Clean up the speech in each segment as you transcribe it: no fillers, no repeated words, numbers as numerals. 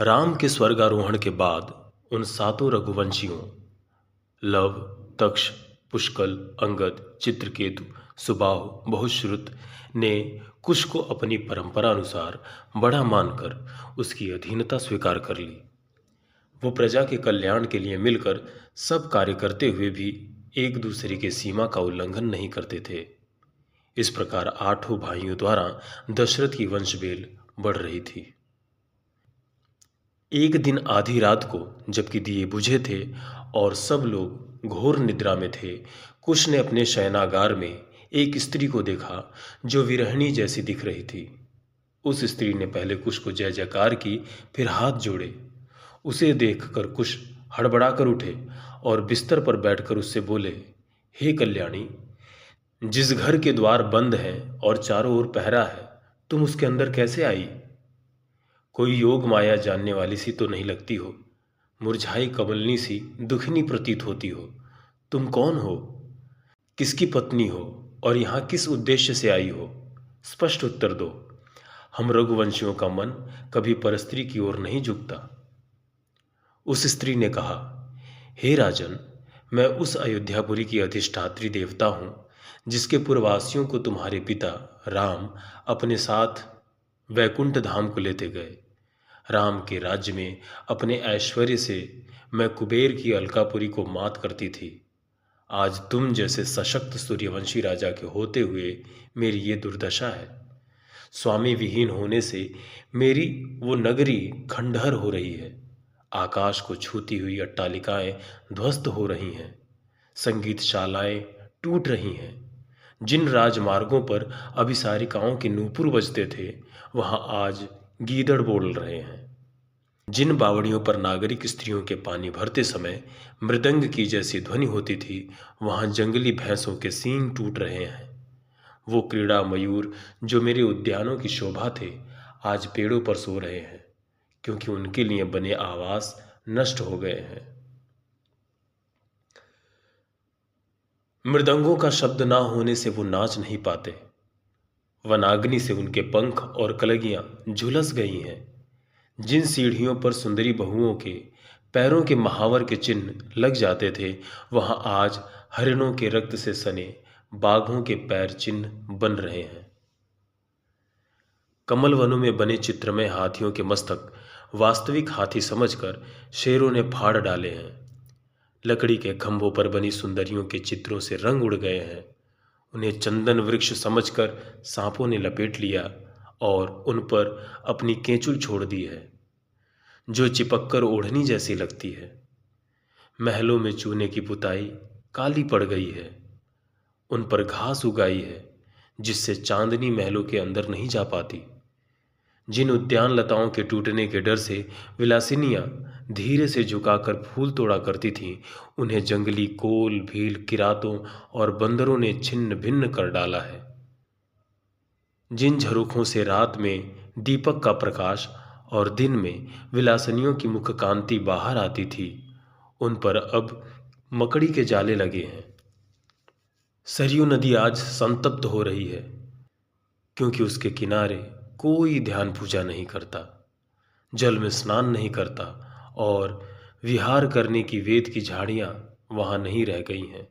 राम के स्वर्गारोहण के बाद उन सातों रघुवंशियों लव, तक्ष, पुष्कल, अंगद, चित्रकेतु, सुबाहु, बहुश्रुत ने कुश को अपनी परंपरा अनुसार बड़ा मानकर उसकी अधीनता स्वीकार कर ली। वो प्रजा के कल्याण के लिए मिलकर सब कार्य करते हुए भी एक दूसरे की सीमा का उल्लंघन नहीं करते थे। इस प्रकार आठों भाइयों द्वारा दशरथ की वंशवेल बढ़ रही थी। एक दिन आधी रात को जबकि दिए बुझे थे और सब लोग घोर निद्रा में थे, कुश ने अपने शयनागार में एक स्त्री को देखा जो विरहिणी जैसी दिख रही थी। उस स्त्री ने पहले कुश को जय जयकार की, फिर हाथ जोड़े। उसे देखकर कुश हड़बड़ा कर उठे और बिस्तर पर बैठकर उससे बोले, हे कल्याणी, जिस घर के द्वार बंद हैं और चारों ओर पहरा है, तुम उसके अंदर कैसे आई? कोई योग माया जानने वाली सी तो नहीं लगती हो। मुरझाई कमलनी सी दुखनी प्रतीत होती हो। तुम कौन हो? किसकी पत्नी हो और यहाँ किस उद्देश्य से आई हो? स्पष्ट उत्तर दो। हम रघुवंशियों का मन कभी परस्त्री की ओर नहीं झुकता। उस स्त्री ने कहा, हे राजन, मैं उस अयोध्यापुरी की अधिष्ठात्री देवता हूं जिसके पुरवासियों को तुम्हारे पिता राम अपने साथ वैकुंठ धाम को लेते गए। राम के राज्य में अपने ऐश्वर्य से मैं कुबेर की अलकापुरी को मात करती थी। आज तुम जैसे सशक्त सूर्यवंशी राजा के होते हुए मेरी ये दुर्दशा है। स्वामी विहीन होने से मेरी वो नगरी खंडहर हो रही है। आकाश को छूती हुई अट्टालिकाएं ध्वस्त हो रही हैं। संगीतशालाएं टूट रही हैं। जिन राजमार्गों पर अभिसारिकाओं के नूपुर बजते थे, वहां आज गीदड़ बोल रहे हैं। जिन बावड़ियों पर नागरिक स्त्रियों के पानी भरते समय मृदंग की जैसी ध्वनि होती थी, वहां जंगली भैंसों के सींग टूट रहे हैं। वो क्रीड़ा मयूर जो मेरे उद्यानों की शोभा थे, आज पेड़ों पर सो रहे हैं, क्योंकि उनके लिए बने आवास नष्ट हो गए हैं। मृदंगों का शब्द ना होने से वो नाच नहीं पाते। वनाग्नि से उनके पंख और कलगियां झुलस गई हैं। जिन सीढ़ियों पर सुंदरी बहुओं के पैरों के महावर के चिन्ह लग जाते थे, वहां आज हरिणों के रक्त से सने बाघों के पैर चिन्ह बन रहे हैं। कमल वनों में बने चित्रमय हाथियों के मस्तक वास्तविक हाथी समझकर शेरों ने फाड़ डाले हैं। लकड़ी के खंभों पर बनी सुंदरियों के चित्रों से रंग उड़ गए हैं। उन्हें चंदन वृक्ष समझकर सांपों ने लपेट लिया और उन पर अपनी केंचुल छोड़ दी है, जो चिपककर ओढ़नी जैसी लगती है। महलों में चूने की पुताई काली पड़ गई है। उन पर घास उगाई है जिससे चांदनी महलों के अंदर नहीं जा पाती। जिन उद्यान लताओं के टूटने के डर से विलासिनियां धीरे से झुकाकर फूल तोड़ा करती थीं, उन्हें जंगली कोल, भील, किरातों और बंदरों ने छिन्न भिन्न कर डाला है। जिन झरोखों से रात में दीपक का प्रकाश और दिन में विलासनियों की मुख कांति बाहर आती थी, उन पर अब मकड़ी के जाले लगे हैं। सरयू नदी आज संतप्त हो रही है, क्योंकि उसके किनारे कोई ध्यान पूजा नहीं करता, जल में स्नान नहीं करता और विहार करने की वेद की झाड़ियां वहां नहीं रह गई हैं।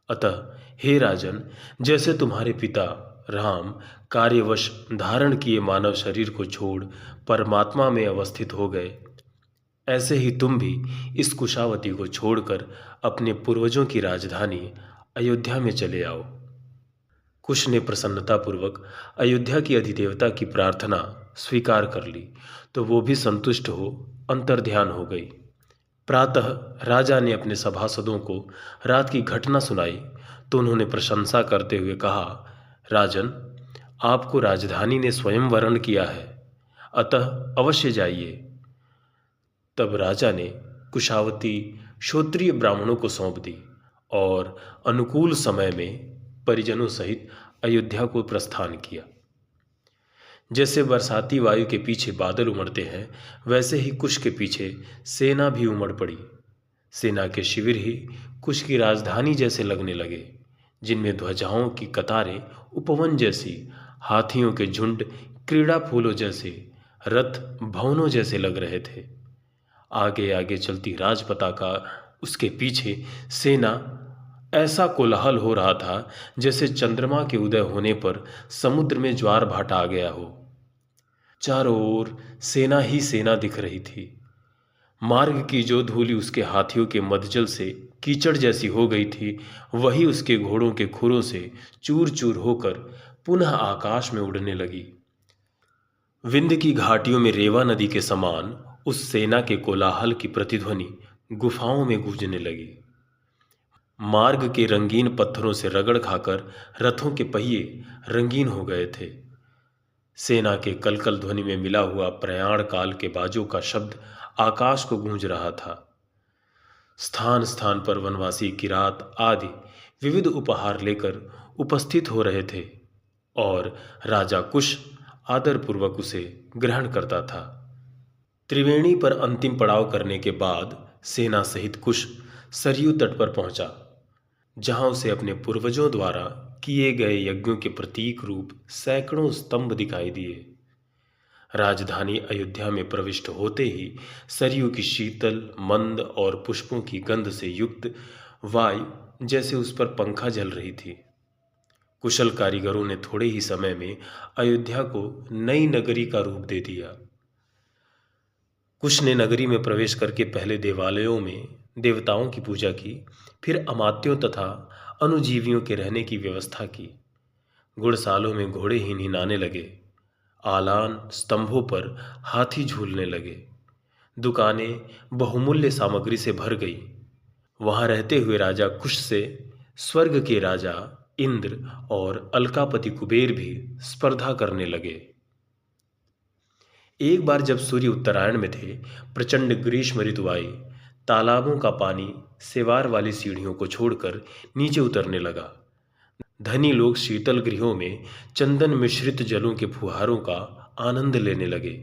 अतः हे राजन, जैसे तुम्हारे पिता राम कार्यवश धारण किए मानव शरीर को छोड़ परमात्मा में अवस्थित हो गए, ऐसे ही तुम भी इस कुशावती को छोड़कर अपने पूर्वजों की राजधानी अयोध्या में चले आओ। कुश ने प्रसन्नतापूर्वक अयोध्या की अधिदेवता की प्रार्थना स्वीकार कर ली, तो वो भी संतुष्ट हो अंतर्ध्यान हो गई। प्रातः राजा ने अपने सभासदों को रात की घटना सुनाई, तो उन्होंने प्रशंसा करते हुए कहा, राजन, आपको राजधानी ने स्वयं वरण किया है, अतः अवश्य जाइए। तब राजा ने कुशावती क्षत्रिय ब्राह्मणों को सौंप दी और अनुकूल समय में परिजनों सहित अयोध्या को प्रस्थान किया। जैसे बरसाती वायु के पीछे बादल उमड़ते हैं, वैसे ही कुश के पीछे सेना भी उमड़ पड़ी। सेना के शिविर ही कुश की राजधानी जैसे लगने लगे, जिनमें ध्वजाओं की कतारें उपवन जैसी, हाथियों के झुंड क्रीड़ा फूलों जैसे, रथ भवनों जैसे लग रहे थे। आगे आगे चलती राज पताका, उसके पीछे सेना, ऐसा कोलाहल हो रहा था जैसे चंद्रमा के उदय होने पर समुद्र में ज्वार भाटा आ गया हो। चारों ओर सेना ही सेना दिख रही थी। मार्ग की जो धूलि उसके हाथियों के मदजल से कीचड़ जैसी हो गई थी, वही उसके घोड़ों के खुरों से चूर चूर होकर पुनः आकाश में उड़ने लगी। विंध्य की घाटियों में रेवा नदी के समान उस सेना के कोलाहल की प्रतिध्वनि गुफाओं में गूंजने लगी। मार्ग के रंगीन पत्थरों से रगड़ खाकर रथों के पहिए रंगीन हो गए थे। सेना के कलकल ध्वनि में मिला हुआ प्रयाण काल के बाजों का शब्द आकाश को गूंज रहा था। स्थान स्थान पर वनवासी किरात आदि विविध उपहार लेकर उपस्थित हो रहे थे और राजा कुश आदरपूर्वक उसे ग्रहण करता था। त्रिवेणी पर अंतिम पड़ाव करने के बाद सेना सहित कुश सरयू तट पर पहुंचा, जहां उसे अपने पूर्वजों द्वारा किए गए यज्ञों के प्रतीक रूप सैकड़ों स्तंभ दिखाई दिए। राजधानी अयोध्या में प्रविष्ट होते ही सरयू की शीतल, मंद और पुष्पों की गंध से युक्त वायु जैसे उस पर पंखा झल रही थी। कुशल कारीगरों ने थोड़े ही समय में अयोध्या को नई नगरी का रूप दे दिया। कुश ने नगरी में प्रवेश करके पहले देवालयों में देवताओं की पूजा की, फिर अमात्यों तथा अनुजीवियों के रहने की व्यवस्था की। गुड़सालों में घोड़े ही निनाने लगे, आलान स्तंभों पर हाथी झूलने लगे, दुकानें बहुमूल्य सामग्री से भर गई। वहां रहते हुए राजा कुश से स्वर्ग के राजा इंद्र और अलकापति कुबेर भी स्पर्धा करने लगे। एक बार जब सूर्य उत्तरायण में थे, प्रचंड ग्रीष्म ऋतु आई। तालाबों का पानी सेवार वाली सीढ़ियों को छोड़कर नीचे उतरने लगा। धनी लोग शीतल गृहों में चंदन मिश्रित जलों के फुहारों का आनंद लेने लगे।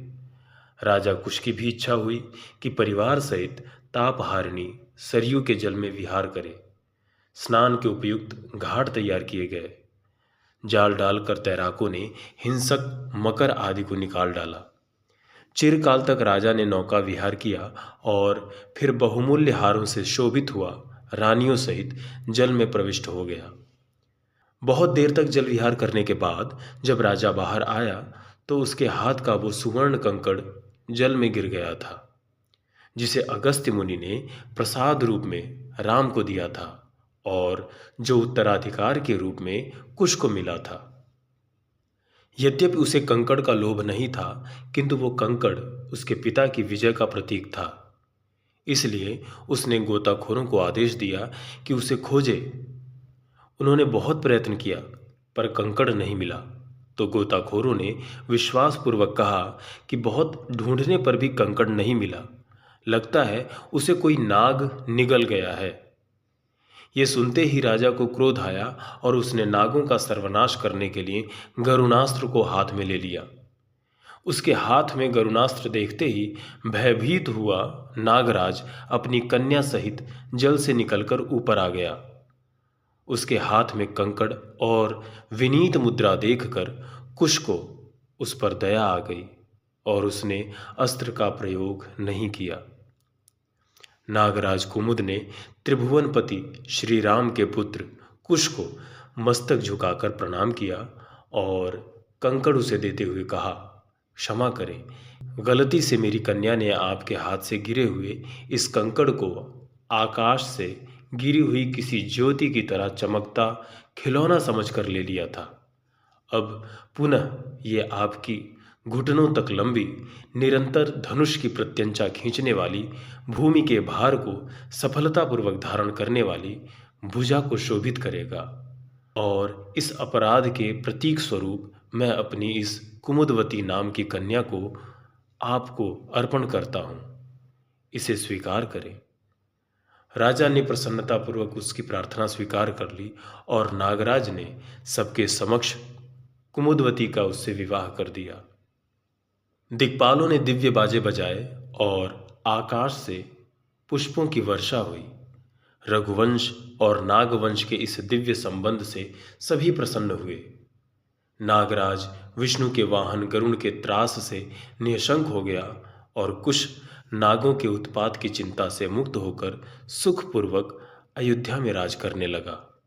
राजा कुश की भी इच्छा हुई कि परिवार सहित तापहारिणी सरयू के जल में विहार करे। स्नान के उपयुक्त घाट तैयार किए गए। जाल डालकर तैराकों ने हिंसक मकर आदि को निकाल डाला। चिरकाल तक राजा ने नौका विहार किया और फिर बहुमूल्य हारों से शोभित हुआ रानियों सहित जल में प्रविष्ट हो गया। बहुत देर तक जल विहार करने के बाद जब राजा बाहर आया तो उसके हाथ का वो सुवर्ण कंकड़ जल में गिर गया था, जिसे अगस्त्य मुनि ने प्रसाद रूप में राम को दिया था और जो उत्तराधिकार के रूप में कुश को मिला था। यद्यपि उसे कंकड़ का लोभ नहीं था, किंतु वो कंकड़ उसके पिता की विजय का प्रतीक था। इसलिए उसने गोताखोरों को आदेश दिया कि उसे खोजे। उन्होंने बहुत प्रयत्न किया पर कंकड़ नहीं मिला, तो गोताखोरों ने विश्वासपूर्वक कहा कि बहुत ढूंढने पर भी कंकड़ नहीं मिला, लगता है उसे कोई नाग निगल गया है। ये सुनते ही राजा को क्रोध आया और उसने नागों का सर्वनाश करने के लिए गरुणास्त्र को हाथ में ले लिया। उसके हाथ में गरुणास्त्र देखते ही भयभीत हुआ नागराज अपनी कन्या सहित जल से निकलकर ऊपर आ गया। उसके हाथ में कंकड़ और विनीत मुद्रा देखकर कुश को उस पर दया आ गई और उसने अस्त्र का प्रयोग नहीं किया। नागराज कुमुद ने त्रिभुवनपति श्री राम के पुत्र कुश को मस्तक झुकाकर प्रणाम किया और कंकड़ उसे देते हुए कहा, क्षमा करें, गलती से मेरी कन्या ने आपके हाथ से गिरे हुए इस कंकड़ को आकाश से गिरी हुई किसी ज्योति की तरह चमकता खिलौना समझकर ले लिया था। अब पुनः ये आपकी घुटनों तक लंबी निरंतर धनुष की प्रत्यंचा खींचने वाली, भूमि के भार को सफलतापूर्वक धारण करने वाली भुजा को शोभित करेगा और इस अपराध के प्रतीक स्वरूप मैं अपनी इस कुमुदवती नाम की कन्या को आपको अर्पण करता हूं, इसे स्वीकार करें। राजा ने प्रसन्नतापूर्वक उसकी प्रार्थना स्वीकार कर ली और नागराज ने सबके समक्ष कुमुदवती का उससे विवाह कर दिया। दिक्पालों ने दिव्य बाजे बजाए और आकाश से पुष्पों की वर्षा हुई। रघुवंश और नागवंश के इस दिव्य संबंध से सभी प्रसन्न हुए। नागराज विष्णु के वाहन गरुड़ के त्रास से निशंक हो गया और कुश नागों के उत्पात की चिंता से मुक्त होकर सुखपूर्वक अयोध्या में राज करने लगा।